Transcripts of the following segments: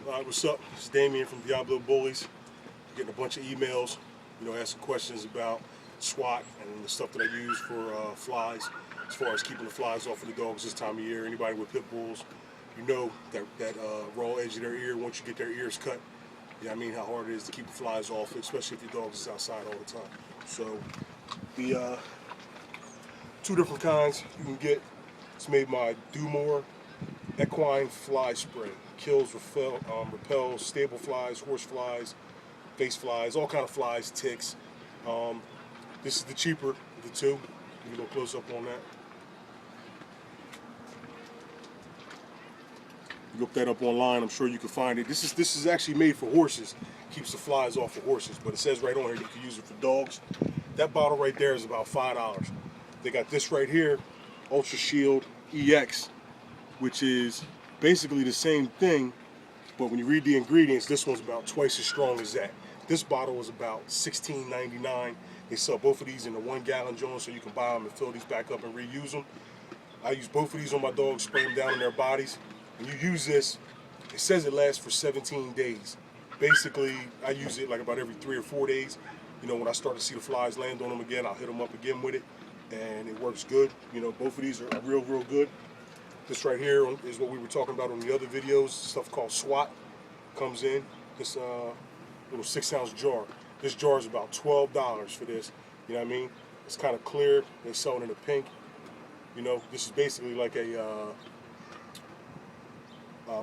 What's up? It's Damien from Diablo Bullies. Getting a bunch of emails, asking questions about SWAT and the stuff that I use for flies, as far as keeping the flies off of the dogs this time of year. Anybody with pit bulls, that raw edge of their ear, once you get their ears cut, how hard it is to keep the flies off, especially if your dog is outside all the time. So the two different kinds you can get. It's made by Dumore Equine Fly Spray. Kills, repels stable flies, horse flies, face flies, all kind of flies, ticks. This is the cheaper of the two. Give me a little close up on that. You look that up online, I'm sure you can find it. This is actually made for horses. Keeps the flies off of horses, but it says right on here you can use it for dogs. That bottle right there is about $5. They got this right here, Ultra Shield EX, which is basically the same thing, but when you read the ingredients, this one's about twice as strong as that. This bottle is about $16.99. They sell both of these in the 1 gallon joint, so you can buy them and fill these back up and reuse them. I use both of these on my dogs, spray them down in their bodies. When you use this, it says it lasts for 17 days. Basically, I use it like about every 3 or 4 days. When I start to see the flies land on them again, I'll hit them up again with it, and it works good. Both of these are real good. This right here is what we were talking about on the other videos, stuff called SWAT. Comes in this little 6-ounce jar. This jar is about $12 for this. It's kind of clear. They sell it in a pink. This is basically like a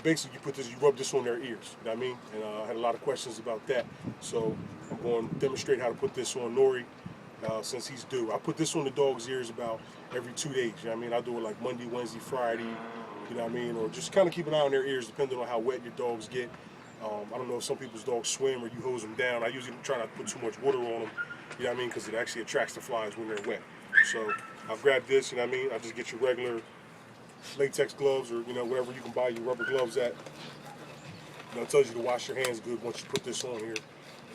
basically you rub this on their ears. And I had a lot of questions about that. So I'm going to demonstrate how to put this on Nori since he's due. I put this on the dog's ears about every 2 days. I do it like Monday, Wednesday, Friday. Or just kind of keep an eye on their ears, depending on how wet your dogs get. I don't know if some people's dogs swim or you hose them down. I usually try not to put too much water on them, because it actually attracts the flies when they're wet. So I'll grab this, I just get your regular latex gloves or, whatever you can buy your rubber gloves at. It tells you to wash your hands good once you put this on here.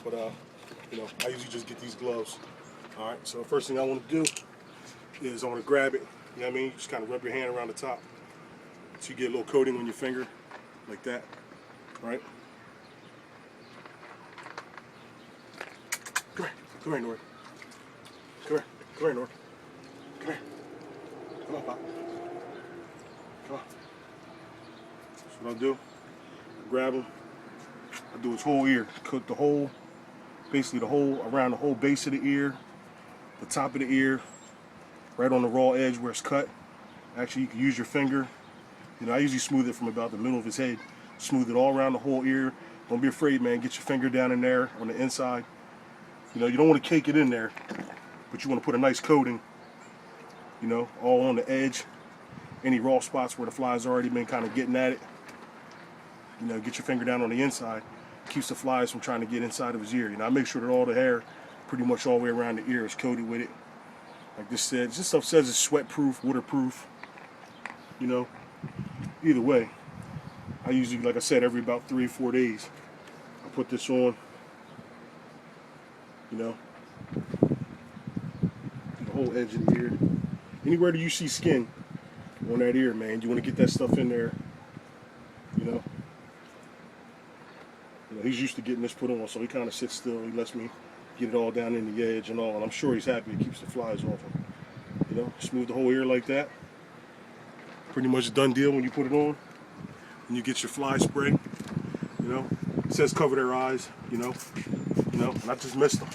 But, I usually just get these gloves. All right, so the first thing I want to do is I want to grab it, just kind of rub your hand around the top so you get a little coating on your finger, like that, right? Come here, Nori. Come here, Nori. Come here. Come on, Pop. Come on. That's what I'll do. I grab him. I do his whole ear. Coat the whole, basically around the whole base of the ear, the top of the ear, right on the raw edge where it's cut. Actually, you can use your finger. I usually smooth it from about the middle of his head. Smooth it all around the whole ear. Don't be afraid, man. Get your finger down in there on the inside. You don't want to cake it in there, but you want to put a nice coating, all on the edge. Any raw spots where the flies already been kind of getting at it. Get your finger down on the inside. Keeps the flies from trying to get inside of his ear. I make sure that all the hair, pretty much all the way around the ear, is coated with it. Like this said, this stuff says it's sweat-proof, waterproof. Either way, I usually, like I said, every about 3 or 4 days, I put this on. The whole edge of the ear. Anywhere that you see skin on that ear, man, you want to get that stuff in there. He's used to getting this put on, so he kind of sits still. He lets me get it all down in the edge and all, and I'm sure he's happy. It keeps the flies off him. Smooth the whole ear like that. Pretty much a done deal when you put it on. When you get your fly spray, it says cover their eyes, and I just missed them.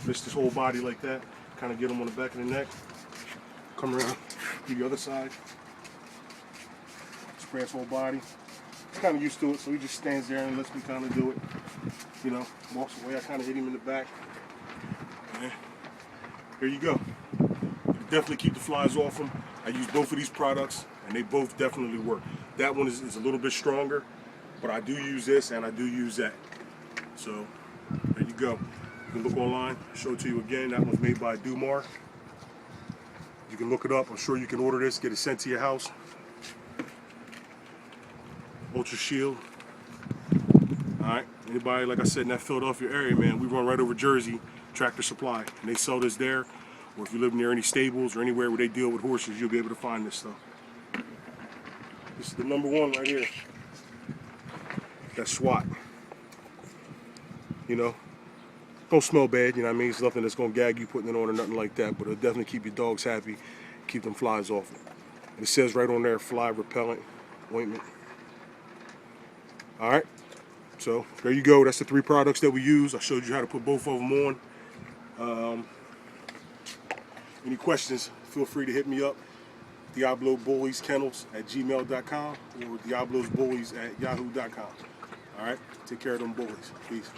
Missed his whole body like that. Kind of get him on the back of the neck. Come around to the other side. Spray his whole body. He's kind of used to it, so he just stands there and lets me kind of do it. Walks away. I kind of hit him in the back. And there you go. Definitely keep the flies off them. I use both of these products, and they both definitely work. That one is a little bit stronger, but I do use this and I do use that. So there you go. You can look online, show it to you again. That one's made by Dumore. You can look it up. I'm sure you can order this, get it sent to your house. Ultra Shield. Alright, anybody, like I said, in that Philadelphia area, man, we run right over Jersey, Tractor Supply, and they sell this there. Or if you live near any stables or anywhere where they deal with horses, you'll be able to find this stuff. This is the #1 right here. that swat. You know, don't smell bad, you know what I mean? It's nothing that's gonna gag you putting it on or nothing like that, but it'll definitely keep your dogs happy, keep them flies off. It says right on there, fly repellent ointment. All right, so there you go. That's the 3 products that we use. I showed you how to put both of them on. Any questions, feel free to hit me up. DiabloBulliesKennels@gmail.com or DiablosBullies@yahoo.com. All right, take care of them bullies. Peace.